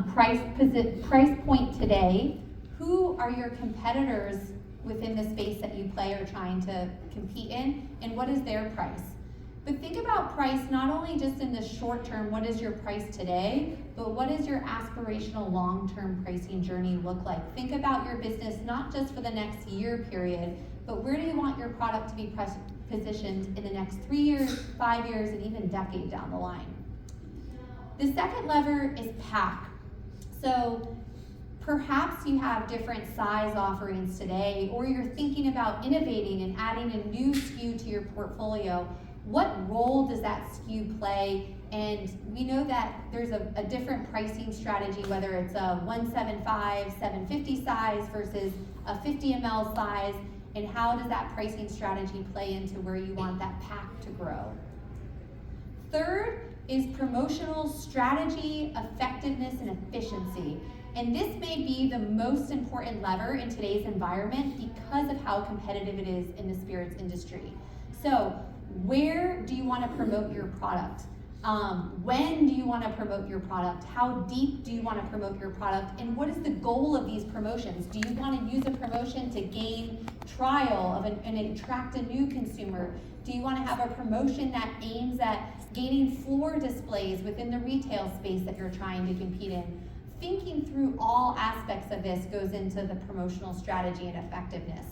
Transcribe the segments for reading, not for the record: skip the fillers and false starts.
price point today? Who are your competitors within the space that you play or trying to compete in, and what is their price? But think about price not only just in the short term, what is your price today, but what does your aspirational long-term pricing journey look like? Think about your business not just for the next year period, but where do you want your product to be positioned in the next 3 years, 5 years, and even decade down the line. The second lever is pack. So perhaps you have different size offerings today, or you're thinking about innovating and adding a new SKU to your portfolio. What role does that SKU play? And we know that there's a different pricing strategy, whether it's a 175, 750 size versus a 50 ml size, and how does that pricing strategy play into where you want that pack to grow? Third is promotional strategy, effectiveness, and efficiency. And this may be the most important lever in today's environment because of how competitive it is in the spirits industry. So where do you want to promote your product? When do you want to promote your product? How deep do you want to promote your product? And what is the goal of these promotions? Do you want to use a promotion to gain trial and attract a new consumer? Do you want to have a promotion that aims at gaining floor displays within the retail space that you're trying to compete in? Thinking through all aspects of this goes into the promotional strategy and effectiveness.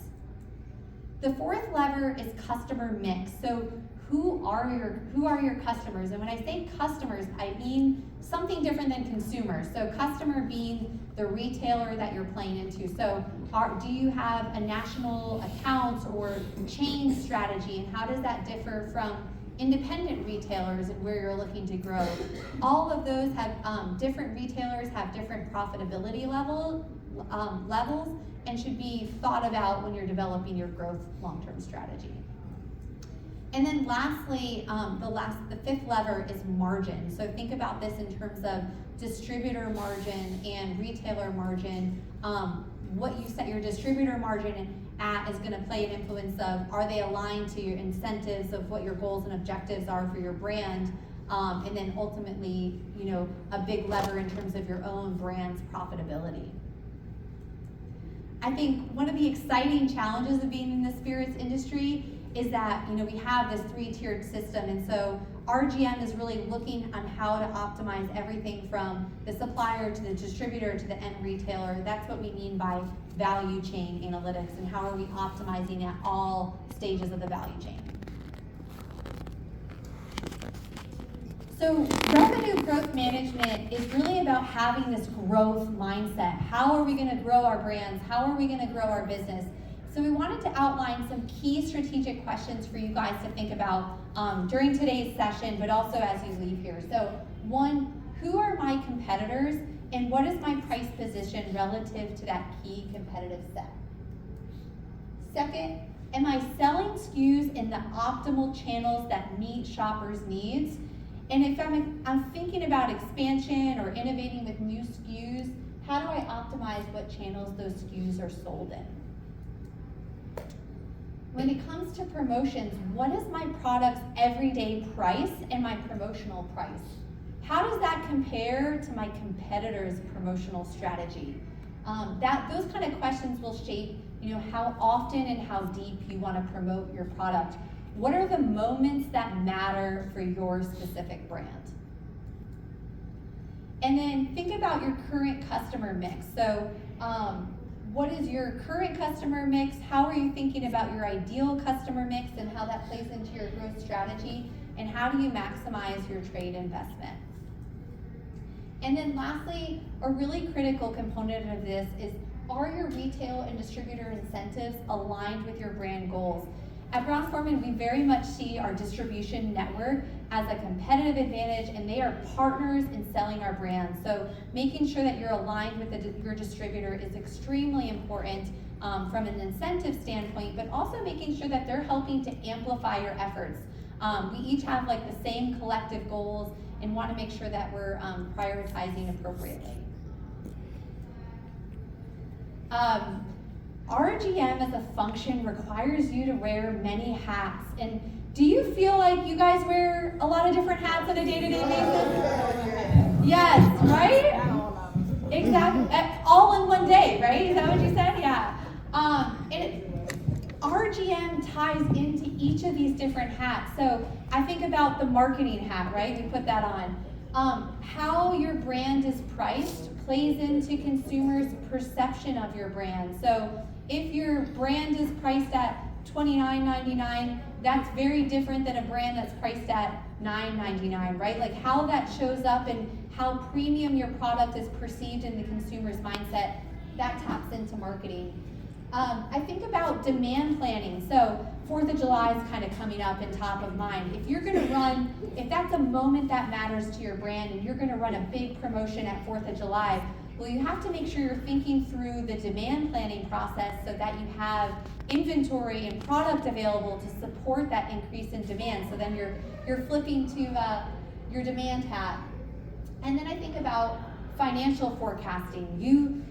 The fourth lever is customer mix. So who are your customers? And when I say customers, I mean something different than consumers. So customer being the retailer that you're playing into. So do you have a national account or chain strategy, and how does that differ from independent retailers and where you're looking to grow? All of those have different retailers have different profitability levels and should be thought about when you're developing your growth long-term strategy. And then lastly, the fifth lever is margin. So think about this in terms of distributor margin and retailer margin. What you set your distributor margin at is going to play an influence of, are they aligned to your incentives of what your goals and objectives are for your brand? And then ultimately, a big lever in terms of your own brand's profitability. I think one of the exciting challenges of being in the spirits industry is that we have this 3-tiered system, and so RGM is really looking on how to optimize everything from the supplier to the distributor to the end retailer. That's what we mean by value chain analytics, and how are we optimizing at all stages of the value chain. So revenue growth management is really about having this growth mindset. How are we going to grow our brands? How are we going to grow our business? So we wanted to outline some key strategic questions for you guys to think about during today's session, but also as you leave here. So 1, who are my competitors, and what is my price position relative to that key competitive set? 2nd, am I selling SKUs in the optimal channels that meet shoppers' needs? And if I'm thinking about expansion or innovating with new SKUs, how do I optimize what channels those SKUs are sold in? When it comes to promotions, what is my product's everyday price and my promotional price? How does that compare to my competitor's promotional strategy? Those kind of questions will shape, how often and how deep you want to promote your product. What are the moments that matter for your specific brand? And then think about your current customer mix. So what is your current customer mix? How are you thinking about your ideal customer mix and how that plays into your growth strategy? And how do you maximize your trade investment? And then lastly, a really critical component of this is, are your retail and distributor incentives aligned with your brand goals? At Brown-Forman, we very much see our distribution network as a competitive advantage, and they are partners in selling our brands. So making sure that you're aligned with your distributor is extremely important from an incentive standpoint, but also making sure that they're helping to amplify your efforts. We each have the same collective goals and want to make sure that we're prioritizing appropriately. RGM as a function requires you to wear many hats. And do you feel like you guys wear a lot of different hats on a day-to-day basis? Yes, right? Exactly. All in one day, right? Is that what you said? Yeah. RGM ties into each of these different hats. So I think about the marketing hat, right? We put that on. How your brand is priced plays into consumers' perception of your brand. So if your brand is priced at $29.99, that's very different than a brand that's priced at $9.99, right? Like how that shows up and how premium your product is perceived in the consumer's mindset, that taps into marketing. I think about demand planning. So 4th of July is kind of coming up and top of mind. If you're gonna run, if that's a moment that matters to your brand and you're gonna run a big promotion at 4th of July, well, you have to make sure you're thinking through the demand planning process so that you have inventory and product available to support that increase in demand. So then you're flipping to your demand hat. And then I think about financial forecasting.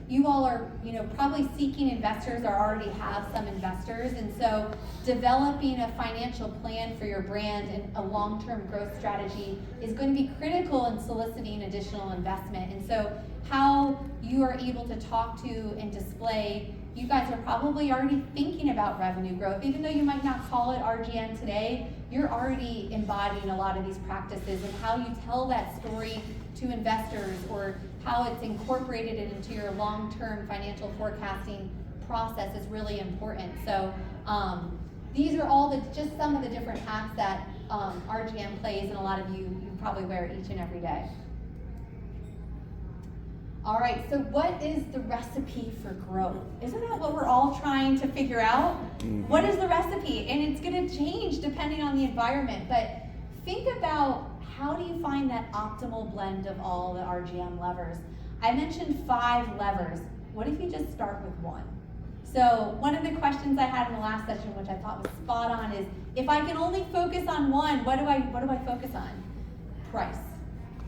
You all are, probably seeking investors or already have some investors, and so developing a financial plan for your brand and a long-term growth strategy is going to be critical in soliciting additional investment. And so how you are able to talk to and display, you guys are probably already thinking about revenue growth. Even though you might not call it RGM today, you're already embodying a lot of these practices, and how you tell that story to investors or how it's incorporated into your long-term financial forecasting process is really important. So these are all just some of the different hats that RGM plays, and a lot of you probably wear each and every day. All right, so what is the recipe for growth? Isn't that what we're all trying to figure out? What is the recipe? And it's gonna change depending on the environment, but think about how do you find that optimal blend of all the RGM levers? I mentioned 5 levers. What if you just start with 1? So one of the questions I had in the last session, which I thought was spot on, is if I can only focus on 1, what do I focus on? Price.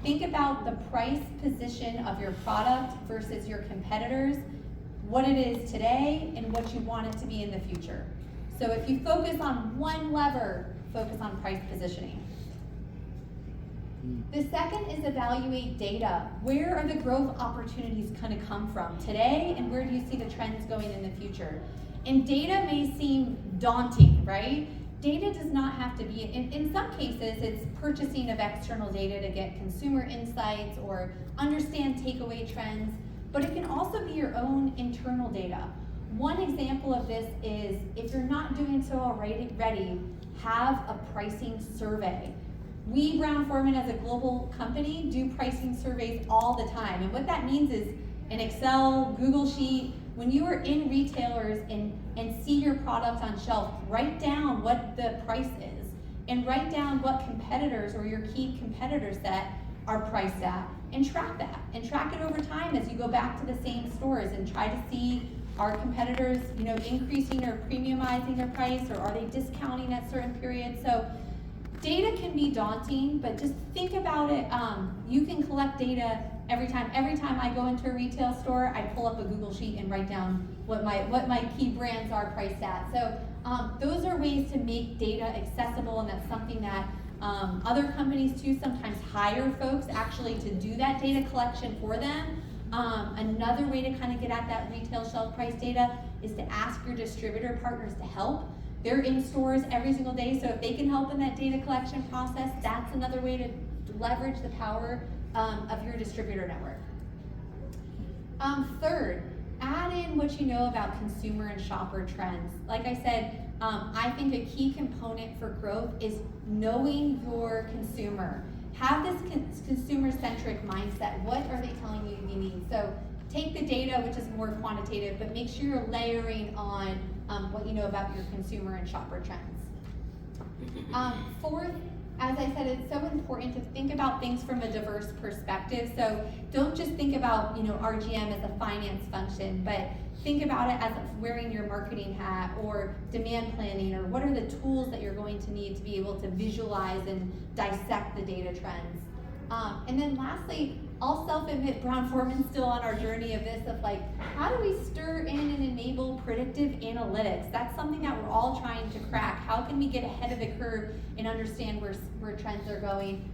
Think about the price position of your product versus your competitors, what it is today and what you want it to be in the future. So if you focus on 1 lever, focus on price positioning. The second is evaluate data. Where are the growth opportunities going to come from today, and where do you see the trends going in the future? And data may seem daunting, right? Data does not have to be, in some cases, it's purchasing of external data to get consumer insights or understand takeaway trends, but it can also be your own internal data. One example of this is, if you're not doing so already, have a pricing survey. We, Brown-Forman, as a global company, do pricing surveys all the time. And what that means is an Excel, Google Sheet, when you are in retailers and see your product on shelf, write down what the price is and write down what competitors or your key competitor set are priced at, and track that. And track it over time as you go back to the same stores and try to see, are competitors increasing or premiumizing their price, or are they discounting at certain periods? So data can be daunting, but just think about it. You can collect data every time. Every time I go into a retail store, I pull up a Google Sheet and write down what my key brands are priced at. So those are ways to make data accessible, and that's something that other companies too sometimes hire folks actually to do that data collection for them. Another way to kind of get at that retail shelf price data is to ask your distributor partners to help. They're in stores every single day, so if they can help in that data collection process, that's another way to leverage the power of your distributor network. Third, add in what you know about consumer and shopper trends. Like I said, I think a key component for growth is knowing your consumer. Have this consumer-centric mindset. What are they telling you you need? So take the data, which is more quantitative, but make sure you're layering on what you know about your consumer and shopper trends. Fourth, as I said, it's so important to think about things from a diverse perspective. So don't just think about RGM as a finance function, but think about it as wearing your marketing hat or demand planning, or what are the tools that you're going to need to be able to visualize and dissect the data trends. And then lastly, I'll self-admit Brown-Forman's still on our journey of this, of like, how do we stir in and enable predictive analytics? That's something that we're all trying to crack. How can we get ahead of the curve and understand where trends are going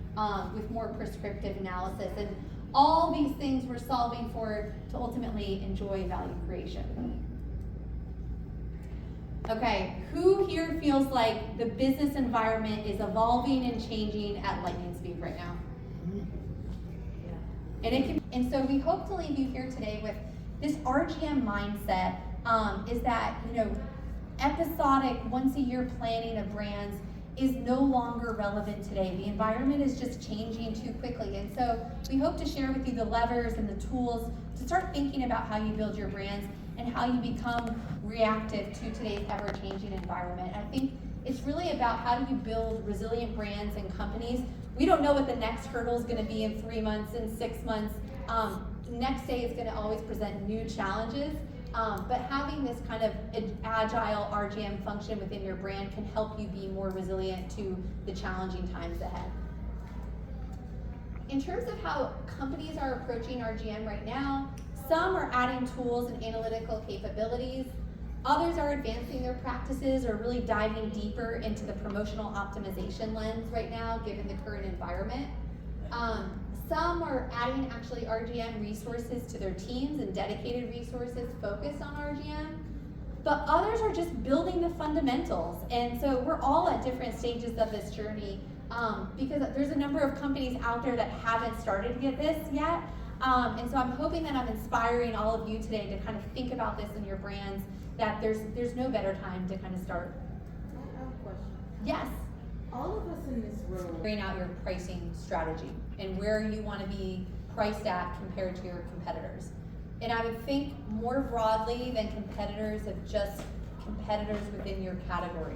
with more prescriptive analysis? And All these things we're solving for to ultimately enjoy value creation. Okay, who here feels like the business environment is evolving and changing at lightning speed right now? And so we hope to leave you here today with this RGM mindset, is that, episodic, once a year planning of brands is no longer relevant today. The environment is just changing too quickly. And so we hope to share with you the levers and the tools to start thinking about how you build your brands and how you become reactive to today's ever-changing environment. I think it's really about how do you build resilient brands and companies. We don't know what the next hurdle is going to be in 3 months, in 6 months. Next day is going to always present new challenges, but having this kind of agile RGM function within your brand can help you be more resilient to the challenging times ahead. In terms of how companies are approaching RGM right now, some are adding tools and analytical capabilities. Others are advancing their practices or really diving deeper into the promotional optimization lens right now, given the current environment. Some are adding actually RGM resources to their teams and dedicated resources focused on RGM. But others are just building the fundamentals. And so we're all at different stages of this journey, because there's a number of companies out there that haven't started to get this yet. And so I'm hoping that I'm inspiring all of you today to kind of think about this in your brands, that there's no better time to kind of start. I have a question. Yes. All of us in this room. Figuring out your pricing strategy and where you want to be priced at compared to your competitors. And I would think more broadly than competitors of just competitors within your category.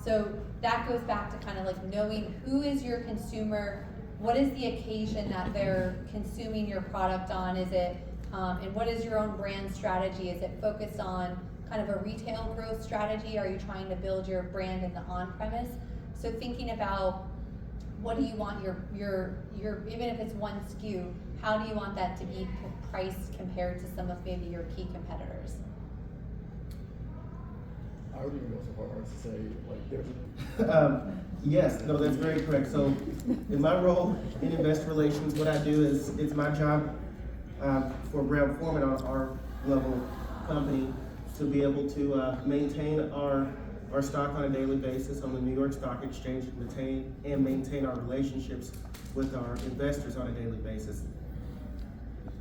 So that goes back to kind of like knowing who is your consumer, what is the occasion that they're consuming your product on, is it, and what is your own brand strategy? Is it focused on kind of a retail growth strategy? Are you trying to build your brand in the on-premise? So thinking about what do you want your even if it's one SKU, how do you want that to be priced compared to some of maybe your key competitors? I would even go so far as to say, like, yes, no, that's very correct. So in my role in investor relations, what I do is, it's my job for Brown-Forman, our level company, to be able to maintain our stock on a daily basis on the New York Stock Exchange, and maintain our relationships with our investors on a daily basis.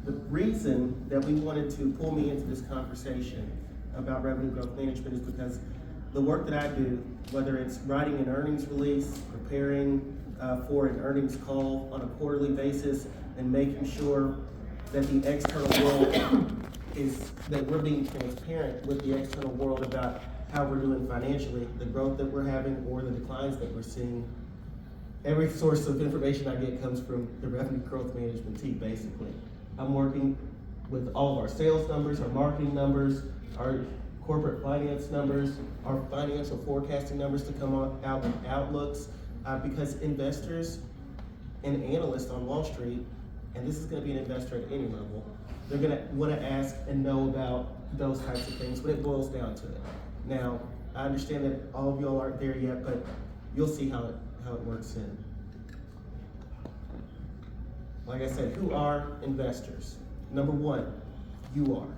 The reason that we wanted to pull me into this conversation about revenue growth management is because the work that I do, whether it's writing an earnings release, preparing for an earnings call on a quarterly basis, and making sure that the external world that we're being transparent with the external world about how we're doing financially, the growth that we're having or the declines that we're seeing. Every source of information I get comes from the revenue growth management team, basically. I'm working with all of our sales numbers, our marketing numbers, our corporate finance numbers, our financial forecasting numbers to come out with outlooks, because investors and analysts on Wall Street, and this is going to be an investor at any level, they're going to want to ask and know about those types of things, but it boils down to it. Now, I understand that all of y'all aren't there yet, but you'll see how it works in. Like I said, who are investors? Number one, you are.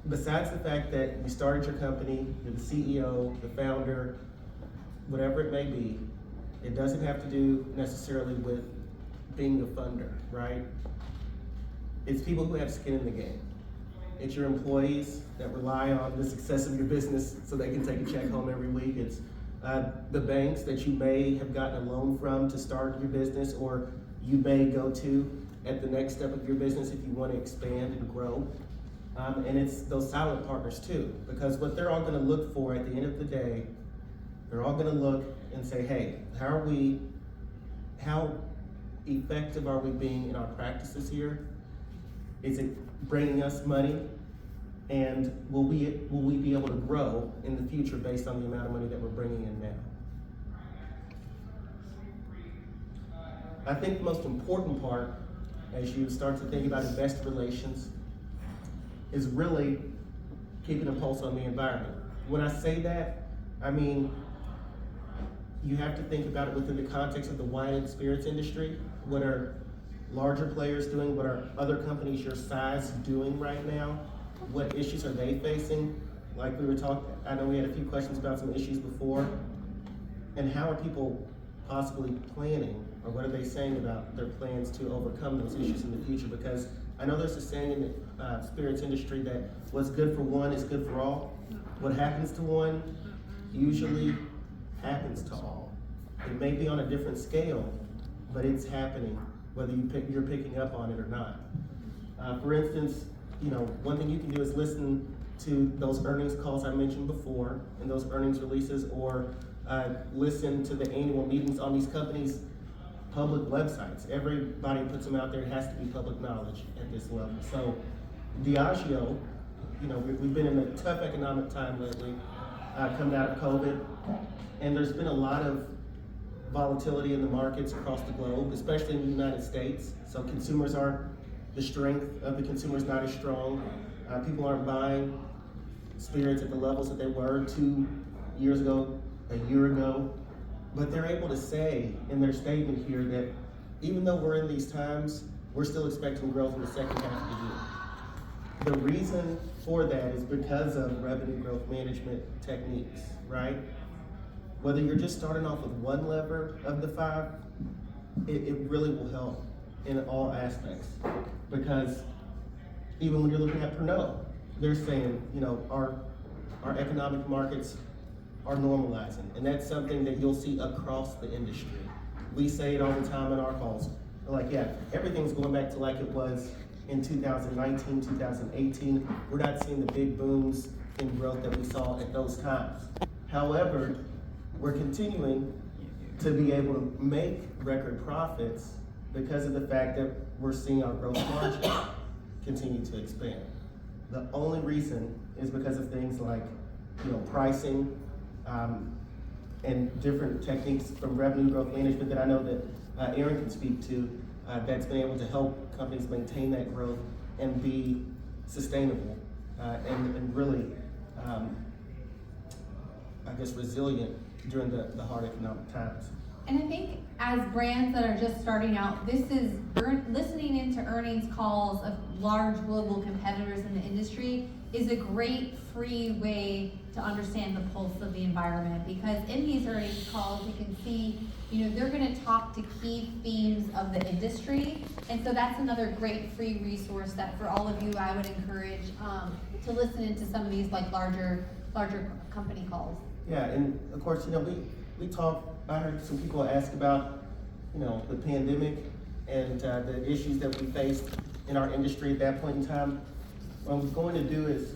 Besides the fact that you started your company, you're the CEO, the founder, whatever it may be, it doesn't have to do necessarily with being a funder, right? It's people who have skin in the game. It's your employees that rely on the success of your business so they can take a check home every week. It's the banks that you may have gotten a loan from to start your business, or you may go to at the next step of your business if you want to expand and grow. And it's those silent partners too, because what they're all going to look for at the end of the day, they're all going to look and say, hey, how effective are we being in our practices here? Is it bringing us money? And will we be able to grow in the future based on the amount of money that we're bringing in now? I think the most important part, as you start to think about investor relations, is really keeping a pulse on the environment. When I say that, I mean, you have to think about it within the context of the wine and spirits industry. What are larger players doing? What are other companies your size doing right now? What issues are they facing? Like we were talking, I know we had a few questions about some issues before. And how are people possibly planning, or what are they saying about their plans to overcome those issues in the future? Because I know there's a saying in the spirits industry that what's good for one is good for all. What happens to one usually happens to all. It may be on a different scale, but it's happening, whether you're picking up on it or not. For instance, one thing you can do is listen to those earnings calls I mentioned before and those earnings releases, or listen to the annual meetings on these companies' public websites. Everybody puts them out there. It has to be public knowledge at this level. So Diageo, we've been in a tough economic time lately, coming out of COVID, and there's been a lot of volatility in the markets across the globe, especially in the United States. So the strength of the consumer is not as strong. People aren't buying spirits at the levels that they were 2 years ago, a year ago. But they're able to say in their statement here that even though we're in these times, we're still expecting growth in the second half of the year. The reason for that is because of revenue growth management techniques, right? Whether you're just starting off with one lever of the 5, it really will help in all aspects. Because even when you're looking at Pernod, they're saying, our economic markets are normalizing. And that's something that you'll see across the industry. We say it all the time in our calls. We're like, yeah, everything's going back to like it was in 2019, 2018. We're not seeing the big booms in growth that we saw at those times. However, we're continuing to be able to make record profits because of the fact that we're seeing our gross margin continue to expand. The only reason is because of things like, pricing, and different techniques from revenue growth management that I know that Aaron can speak to, that's been able to help companies maintain that growth and be sustainable and really, resilient during the hard economic times. And I think as brands that are just starting out, listening into earnings calls of large global competitors in the industry is a great free way to understand the pulse of the environment, because in these earnings calls you can see, they're going to talk to key themes of the industry, and so that's another great free resource that for all of you I would encourage to listen into some of these like larger company calls. Yeah, and of course, we talk. I heard some people ask about, the pandemic and the issues that we faced in our industry at that point in time. What I was going to do is,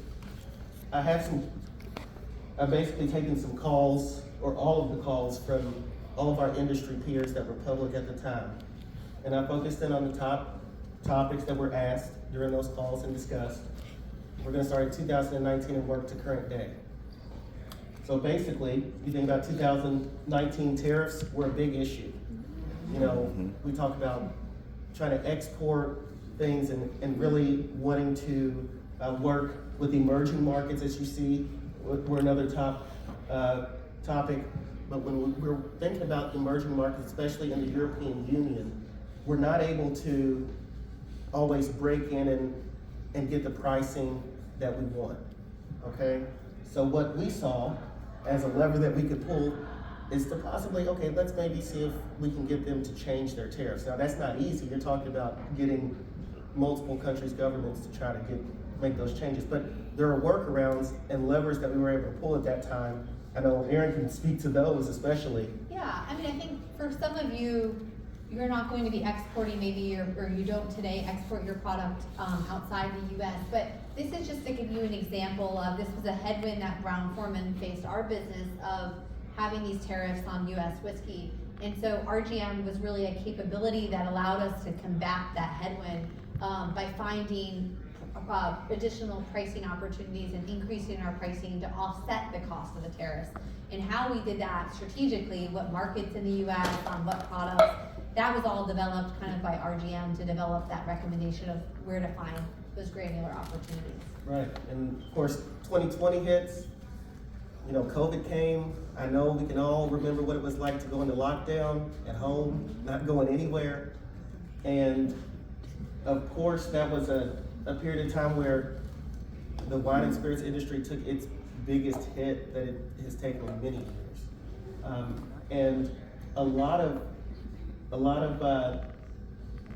I've basically taken some calls, or all of the calls from all of our industry peers that were public at the time. And I focused in on the top topics that were asked during those calls and discussed. We're gonna start at 2019 and work to current day. So basically, you think about 2019, tariffs were a big issue. We talk about trying to export things and really wanting to work with emerging markets, as you see, were another topic. But when we're thinking about emerging markets, especially in the European Union, we're not able to always break in and get the pricing that we want, okay? So what we saw as a lever that we could pull is to possibly, let's maybe see if we can get them to change their tariffs. Now that's not easy. You're talking about getting multiple countries' governments to try to make those changes. But there are workarounds and levers that we were able to pull at that time. I know Aaron can speak to those especially. Yeah, I think for some of you, you're not going to be exporting maybe, or you don't today export your product outside the US, but this is just to give you an example of, this was a headwind that Brown-Forman faced our business of having these tariffs on US whiskey. And so RGM was really a capability that allowed us to combat that headwind by finding additional pricing opportunities and increasing our pricing to offset the cost of the tariffs. And how we did that strategically, what markets in the US, on what products, that was all developed kind of by RGM to develop that recommendation of where to find those granular opportunities. Right, and of course, 2020 hits, COVID came. I know we can all remember what it was like to go into lockdown at home, not going anywhere. And of course, that was a period of time where the wine and spirits industry took its biggest hit that it has taken in many years. And a lot of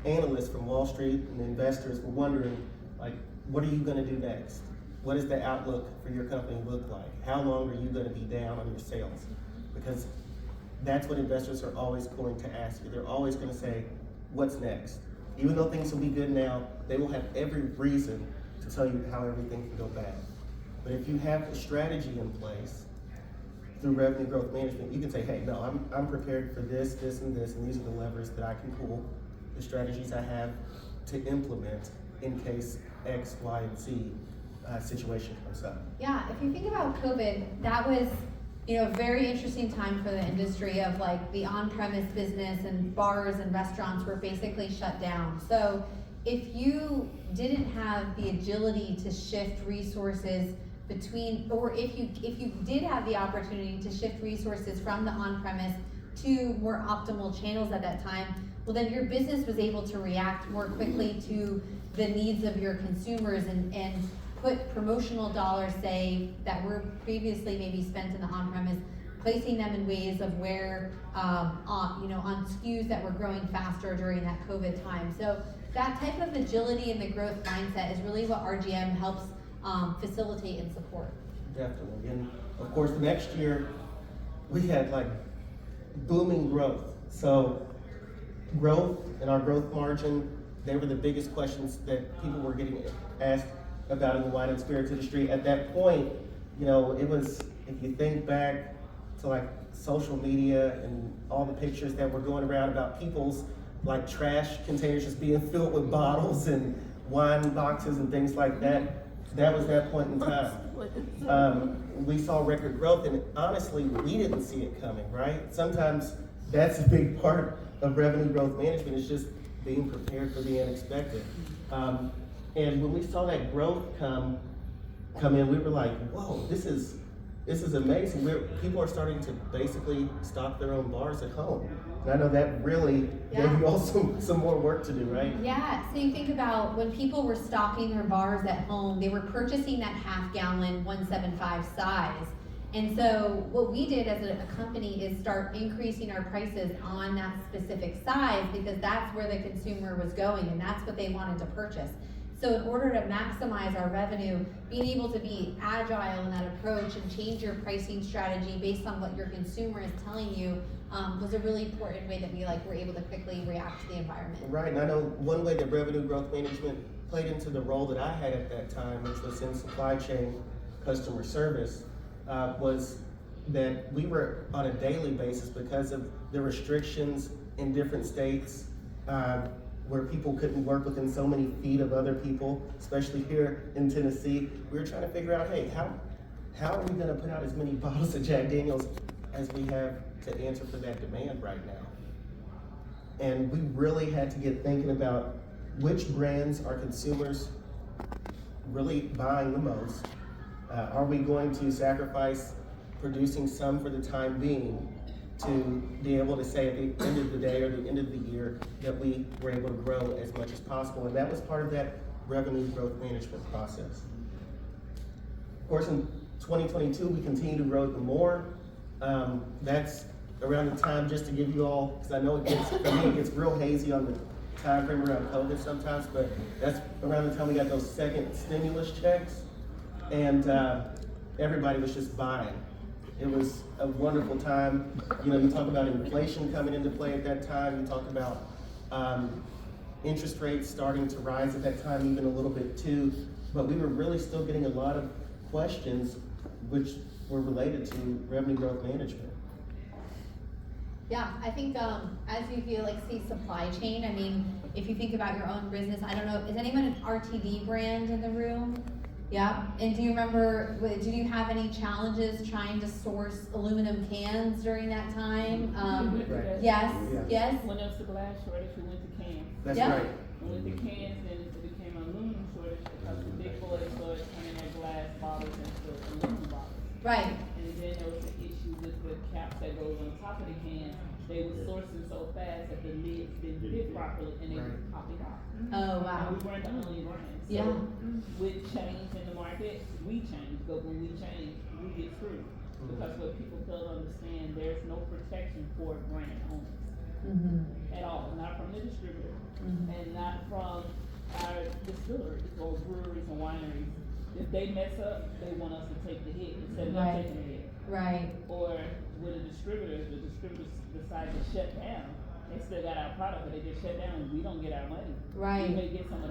analysts from Wall Street and investors were wondering, like, what are you gonna do next? What does the outlook for your company look like? How long are you gonna be down on your sales? Because that's what investors are always going to ask you. They're always gonna say, what's next? Even though things will be good now, they will have every reason to tell you how everything can go bad. But if you have a strategy in place through revenue growth management, you can say, hey, no, I'm prepared for this, this, and this, and these are the levers that I can pull, the strategies I have to implement in case X, Y, and Z situation comes up. Yeah, if you think about COVID, that was, a very interesting time for the industry of like the on-premise business, and bars and restaurants were basically shut down. So if you didn't have the agility to shift resources between, or if you did have the opportunity to shift resources from the on-premise to more optimal channels at that time, well then your business was able to react more quickly to the needs of your consumers and put promotional dollars, say, that were previously maybe spent in the on-premise, placing them in ways of where, on SKUs that were growing faster during that COVID time. So that type of agility and the growth mindset is really what RGM helps facilitate and support. Definitely, and of course, the next year, we had like booming growth. So growth and our growth margin, they were the biggest questions that people were getting asked about in the wine and spirits industry. At that point, it was, if you think back to like social media and all the pictures that were going around about people's like trash containers just being filled with bottles and wine boxes and things like that, that was that point in time. We saw record growth, and honestly, we didn't see it coming, right? Sometimes that's a big part of revenue growth management, is just being prepared for the unexpected. And when we saw that growth come in, we were like, whoa, this is amazing. People are starting to basically stock their own bars at home. And I know that really gave you all some more work to do, right? Yeah, so you think about when people were stocking their bars at home, they were purchasing that half-gallon 175 size. And so what we did as a company is start increasing our prices on that specific size, because that's where the consumer was going and that's what they wanted to purchase. So in order to maximize our revenue, being able to be agile in that approach and change your pricing strategy based on what your consumer is telling you was a really important way that we were able to quickly react to the environment. Right, and I know one way that revenue growth management played into the role that I had at that time, which was in supply chain customer service, was that we were on a daily basis, because of the restrictions in different states, where people couldn't work within so many feet of other people, especially here in Tennessee. We were trying to figure out, hey, how are we gonna put out as many bottles of Jack Daniels as we have to answer for that demand right now? And we really had to get thinking about which brands are consumers really buying the most. Are we going to sacrifice producing some for the time being to be able to say at the end of the day or the end of the year that we were able to grow as much as possible? And that was part of that revenue growth management process. Of course, in 2022, we continue to grow even more. That's around the time, just to give you all, because I know it gets real hazy on the time frame around COVID sometimes, but that's around the time we got those second stimulus checks, and everybody was just buying. It was a wonderful time. You talk about inflation coming into play at that time. You talk about interest rates starting to rise at that time, even a little bit too. But we were really still getting a lot of questions which were related to revenue growth management. Yeah, I think as you see supply chain, I mean, if you think about your own business, I don't know, is anyone an RTD brand in the room? Yeah, and do you remember, did you have any challenges trying to source aluminum cans during that time? Right. Yes, Yeah. yes. When there was the glass shortage, we went to cans. That's Yeah. right. And with the cans, then it became an aluminum shortage because the big boys started turning their glass bottles into aluminum bottles. Right, And then there was the issue with the caps that goes on top of the cans. they were sourcing so fast that the lids didn't fit properly and they were Right. popping off. Oh, wow. And we weren't the only brand. So Yeah. with change in the market, we change, but when we change, we get screwed. Because what people fail to understand, there's no protection for brand owners Mm-hmm. at all, not from the distributor Mhm. and not from our distilleries or breweries and wineries. If they mess up, they want us to take the hit instead of them Right. taking the hit. Right. Or with the distributors decide to shut down. They still got our product, but they just shut down and we don't get our money. Right. We may get some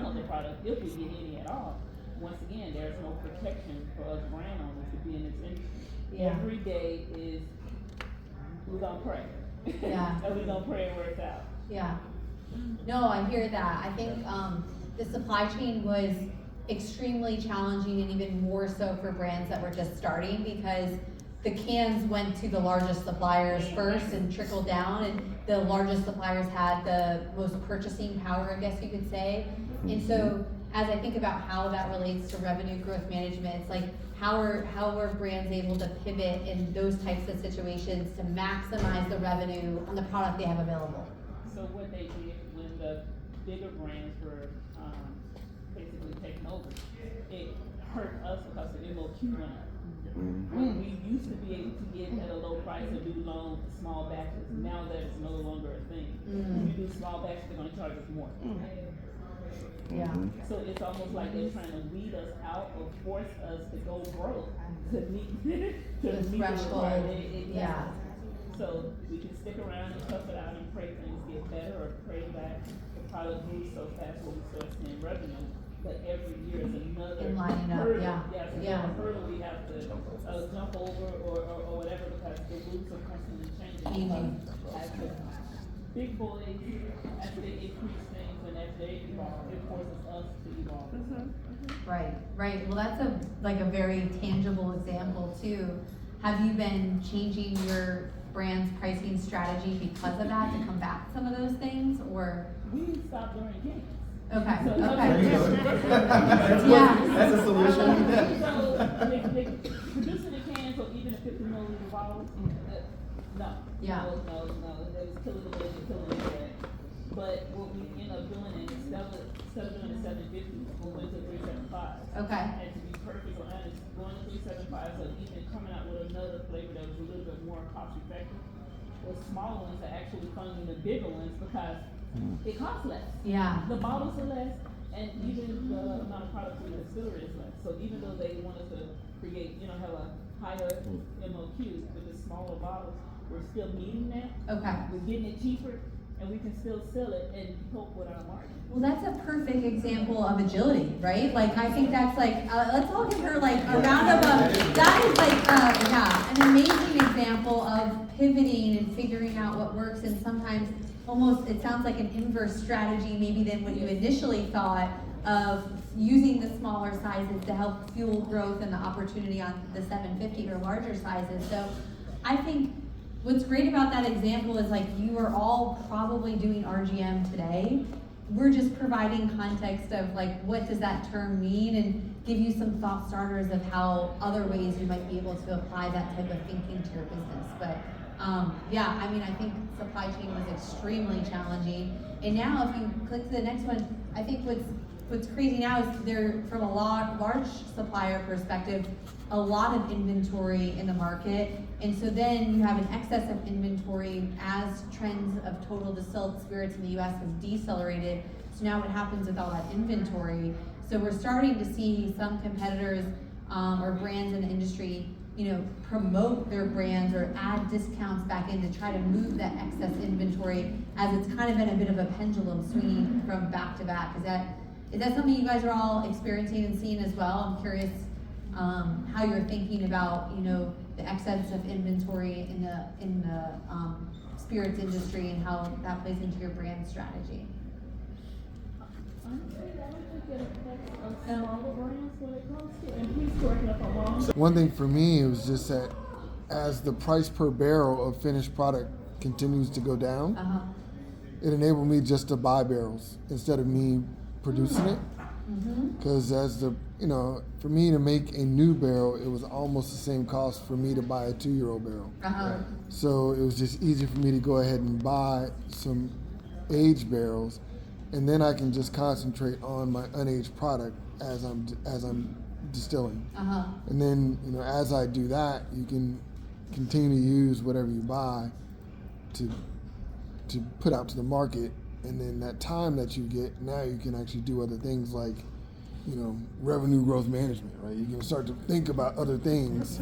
of the product if we get any at all. Once again, there's no protection for us brand owners to be in this industry. Yeah. Every day is, we're gonna pray. Yeah. And we're gonna pray and work out. Yeah. No, I hear that. I think the supply chain was extremely challenging and even more so for brands that were just starting because the cans went to the largest suppliers first and trickled down, and the largest suppliers had the most purchasing power, I guess you could say. And so as I think about how that relates to revenue growth management, it's like how are brands able to pivot in those types of situations to maximize the revenue on the product they have available? So what they did when the bigger brands were basically taking over, it hurt us because the MOQ went up. When we used to be able to get at a low price and do long, small batches, now that is no longer a thing. When you do small batches, they're gonna charge us more. Yeah. So it's almost like they're trying to weed us out or force us to go broke to meet, to The meet threshold, requirement. yeah. So we can stick around and tough it out and pray things get better or pray that the product moves so fast when we start seeing revenue. But every year is another And lining up, hurdle. yeah. Yeah, it's Yeah. another hurdle we have to jump over or whatever because the rules are constantly changing. Changing. As the big boys, as they increase things and as they evolve, it forces us to evolve. Right, right. Well, that's a very tangible example too. Have you been changing your brand's pricing strategy because of that to combat some of those things, or? We stopped doing cans. Okay, So- There you go. okay. That's Yeah. that's a solution. So, they producing the cans or even a 50 milliliter bottle, no. Yeah. No, it was killing the way they killing the head. But what we end up doing is instead of doing the 750, we went to 375. Okay, And to be perfectly honest, going to 375, so even coming out with another flavor that was a little bit more cost effective, the smaller ones are actually funding the bigger ones because it costs less. yeah, The bottles are less, and even the amount of product we distillery is less. So even though they wanted to create, have a higher MOQ with the smaller bottles, we're still meeting that. okay. We're getting it cheaper, and we can still sell it and help with our margin. Well, that's a perfect example of agility, right? Like, I think that's like, let's all give her like a round of that is like, yeah, an amazing example of pivoting and figuring out what works, and sometimes almost, it sounds like an inverse strategy maybe than what you initially thought of using the smaller sizes to help fuel growth and the opportunity on the 750 or larger sizes. So I think what's great about that example is like you are all probably doing RGM today. We're just providing context of like what does that term mean and give you some thought starters of how other ways you might be able to apply that type of thinking to your business. But yeah, I mean, I think supply chain was extremely challenging. And now if you click to the next one, I think what's crazy now is there, from a large supplier perspective, a lot of inventory in the market. And so then you have an excess of inventory as trends of total distilled spirits in the US have decelerated. So now what happens with all that inventory? So we're starting to see some competitors or brands in the industry, promote their brands or add discounts back in to try to move that excess inventory, as it's kind of been a bit of a pendulum swinging from back to back. Is that something you guys are all experiencing and seeing as well? I'm curious how you're thinking about, the excess of inventory in the spirits industry and how that plays into your brand strategy. Honestly, I don't think it affects smaller brands when it comes to, and please correct me if I'm wrong. One thing for me was just that as the price per barrel of finished product continues to go down, Uh-huh. it enabled me just to buy barrels instead of me producing it. Mm-hmm. Because for me to make a new barrel, it was almost the same cost for me to buy a 2-year-old barrel. Uh-huh. So it was just easy for me to go ahead and buy some aged barrels, and then I can just concentrate on my unaged product as I'm distilling. Uh-huh. And then, as I do that, you can continue to use whatever you buy to put out to the market. And then that time that you get, now you can actually do other things like, revenue growth management, right? You can start to think about other things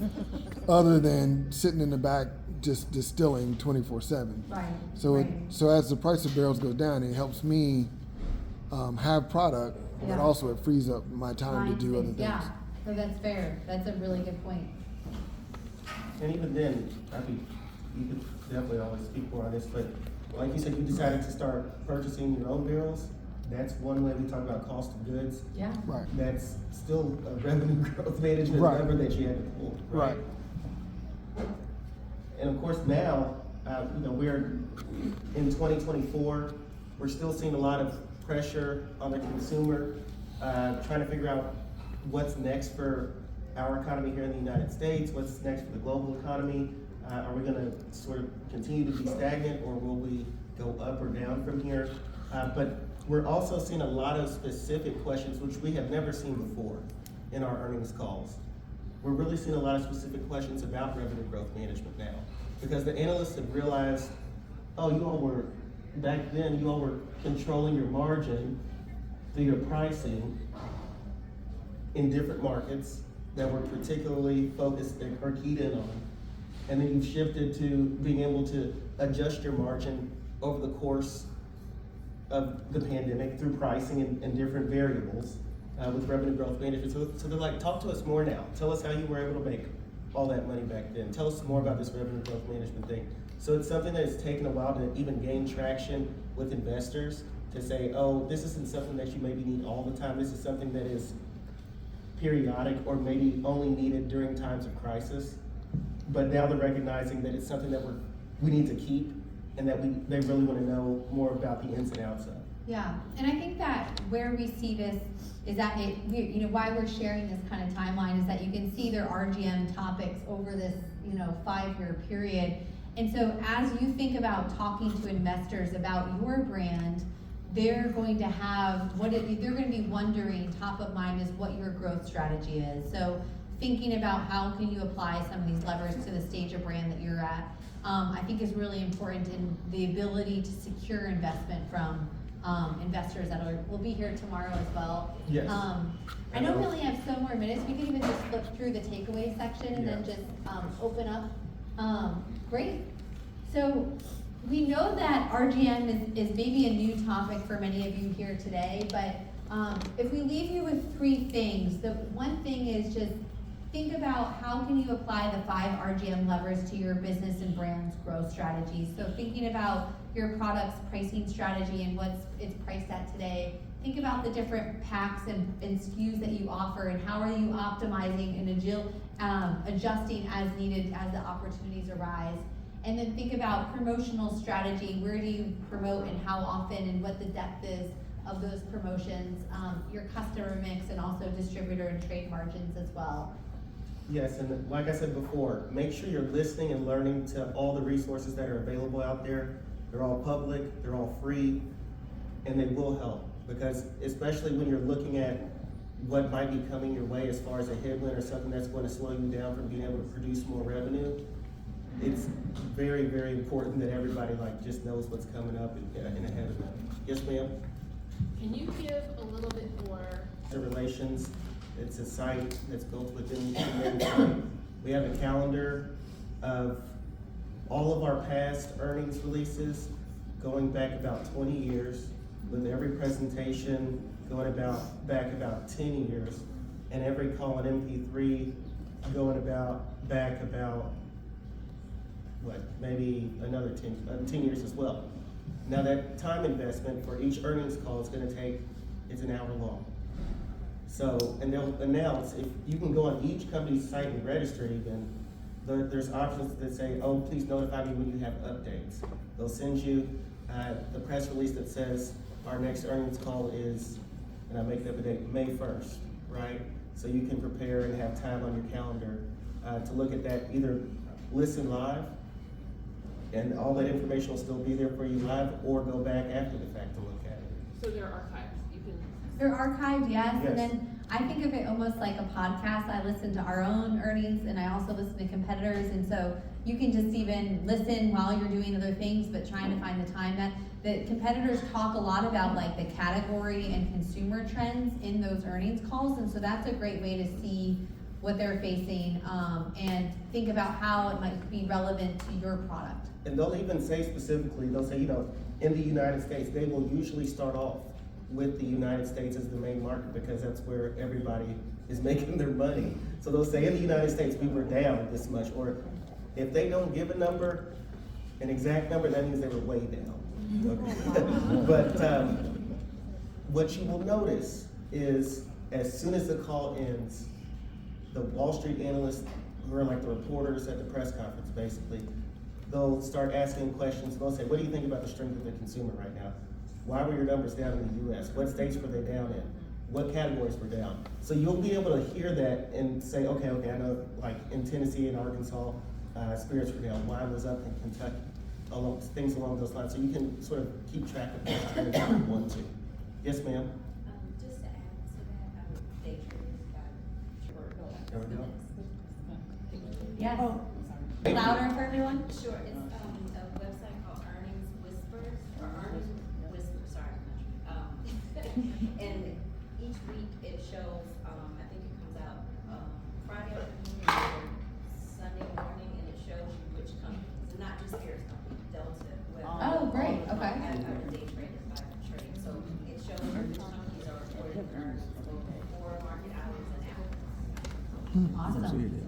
other than sitting in the back just distilling 24/7. Right. So right. so as the price of barrels go down, it helps me have product, Yeah. but also it frees up my time to Mind do other space. things. Yeah, so that's fair. That's a really good point. And even then, you could definitely always speak more on this, but like you said, you decided to start purchasing your own barrels. That's one way we talk about cost of goods. Yeah. Right. That's still a revenue growth management Right. lever that you had to pull. Right. And of course now, we're in 2024, we're still seeing a lot of pressure on the consumer, trying to figure out what's next for our economy here in the United States, what's next for the global economy. Are we gonna sort of continue to be stagnant, or will we go up or down from here? But we're also seeing a lot of specific questions which we have never seen before in our earnings calls. We're really seeing a lot of specific questions about revenue growth management now, because the analysts have realized, back then you all were controlling your margin through your pricing in different markets that were particularly focused or keyed in on. And then you've shifted to being able to adjust your margin over the course of the pandemic through pricing and different variables with revenue growth management. So they're like, talk to us more now. Tell us how you were able to make all that money back then. Tell us more about this revenue growth management thing. So it's something that has taken a while to even gain traction with investors to say, oh, this isn't something that you maybe need all the time. This is something that is periodic or maybe only needed during times of crisis. But now they're recognizing that it's something that we need to keep, and that they really want to know more about the ins and outs of. Yeah, and I think that where we see this is that why we're sharing this kind of timeline is that you can see their RGM topics over this 5-year period. And so as you think about talking to investors about your brand, they're going to have they're going to be wondering, top of mind is what your growth strategy is. So thinking about how can you apply some of these levers to the stage of brand that you're at, I think is really important in the ability to secure investment from investors that will be here tomorrow as well. Yes. I know we only have so more minutes. We could even just flip through the takeaway section and then just open up. Great. So we know that RGM is maybe a new topic for many of you here today, but if we leave you with 3 things, the one thing is just think about how can you apply the 5 RGM levers to your business and brand's growth strategies. So thinking about your product's pricing strategy and it's priced at today. Think about the different packs and SKUs that you offer and how are you optimizing and adjusting as needed as the opportunities arise. And then think about promotional strategy. Where do you promote and how often and what the depth is of those promotions, your customer mix, and also distributor and trade margins as well. Yes, and like I said before, make sure you're listening and learning to all the resources that are available out there. They're all public, they're all free, and they will help. Because especially when you're looking at what might be coming your way as far as a headwind or something that's going to slow you down from being able to produce more revenue, it's very, very important that everybody just knows what's coming up and ahead of them. Yes, ma'am? Can you give a little bit more? The Relations, it's a site that's built within the site. We have a calendar of all of our past earnings releases going back about 20 years, with every presentation going back about 10 years, and every call in MP3 going back about maybe another 10 years as well. Now that time investment for each earnings call is going to take, it's an hour long. So, and they'll announce, if you can go on each company's site and register even, there's options that say, oh, please notify me when you have updates. They'll send you the press release that says our next earnings call is and I make that the date May 1st, right? So you can prepare and have time on your calendar to look at that, either listen live, and all that information will still be there for you live, or go back after the fact to look at it. So there are archives, you can. They're archived, yes, Yes. and then I think of it almost like a podcast. I listen to our own earnings and I also listen to competitors, and so you can just even listen while you're doing other things, but trying to find the time that the competitors talk a lot about like the category and consumer trends in those earnings calls, and so that's a great way to see what they're facing, and think about how it might be relevant to your product. And they'll even say specifically, they'll say, in the United States, they will usually start off with the United States as the main market because that's where everybody is making their money. So they'll say in the United States, we were down this much, or if they don't give a number, an exact number, that means they were way down. Okay. But what you will notice is as soon as the call ends, the Wall Street analysts, who are like the reporters at the press conference basically, they'll start asking questions. They'll say, what do you think about the strength of the consumer right now? Why were your numbers down in the US? What states were they down in? What categories were down? So you'll be able to hear that and say, okay, I know like in Tennessee and Arkansas, spirits were down, wine was up in Kentucky, things along those lines. So you can sort of keep track of those trends if you want to. Yes, ma'am? Just to add to that, day traders got There we go. Yes, Oh, louder for everyone? Sure, it's a website called Earnings Whispers, or Earnings Whispers, sorry. And each week it shows, I think it comes out Friday afternoon or Sunday morning, and it shows you which companies, and not just spirits companies, Delta, Web. Oh, great, okay. Are day traders by trade, so it shows you which companies are reporting earnings for market hours and hours. Awesome.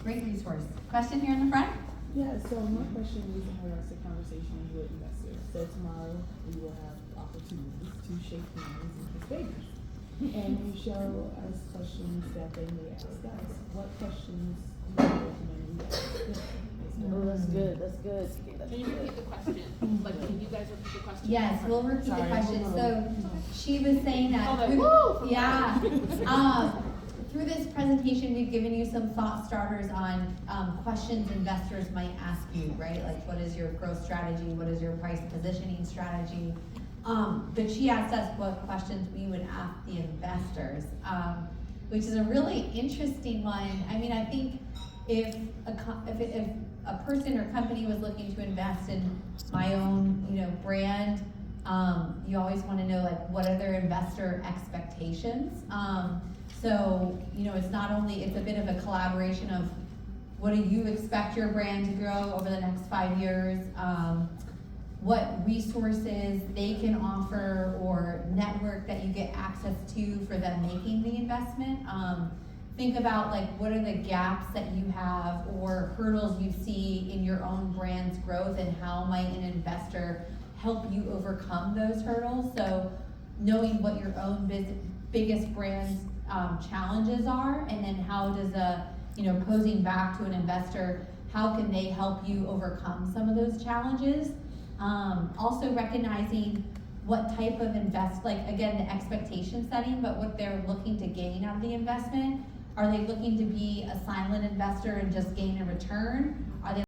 Great resource. Question here in the front? Yeah, so my question is in regards to conversations with investors. So tomorrow we will have opportunities to shake hands and kiss babies. And you show us questions that they may ask us. What questions do you recommend we ask them? Oh, that's good, that's good. Can you repeat the question? Like, can you guys repeat the question? Yes, we'll repeat the Sorry, question. hold So she was saying that, Oh, that- through- woo! yeah. Through this presentation, we've given you some thought starters on questions investors might ask you, right? Like, what is your growth strategy? What is your price positioning strategy? But she asked us what questions we would ask the investors, which is a really interesting one. I mean, I think if a person or company was looking to invest in my own, brand, you always want to know like what are their investor expectations. So, it's not only, it's a bit of a collaboration of what do you expect your brand to grow over the next 5 years, what resources they can offer or network that you get access to for them making the investment. Think about like what are the gaps that you have or hurdles you see in your own brand's growth, and how might an investor help you overcome those hurdles. So knowing what your own biggest brand's challenges are, and then how does posing back to an investor, how can they help you overcome some of those challenges? Also recognizing what type of again, the expectation setting, but what they're looking to gain out of the investment. Are they looking to be a silent investor and just gain a return?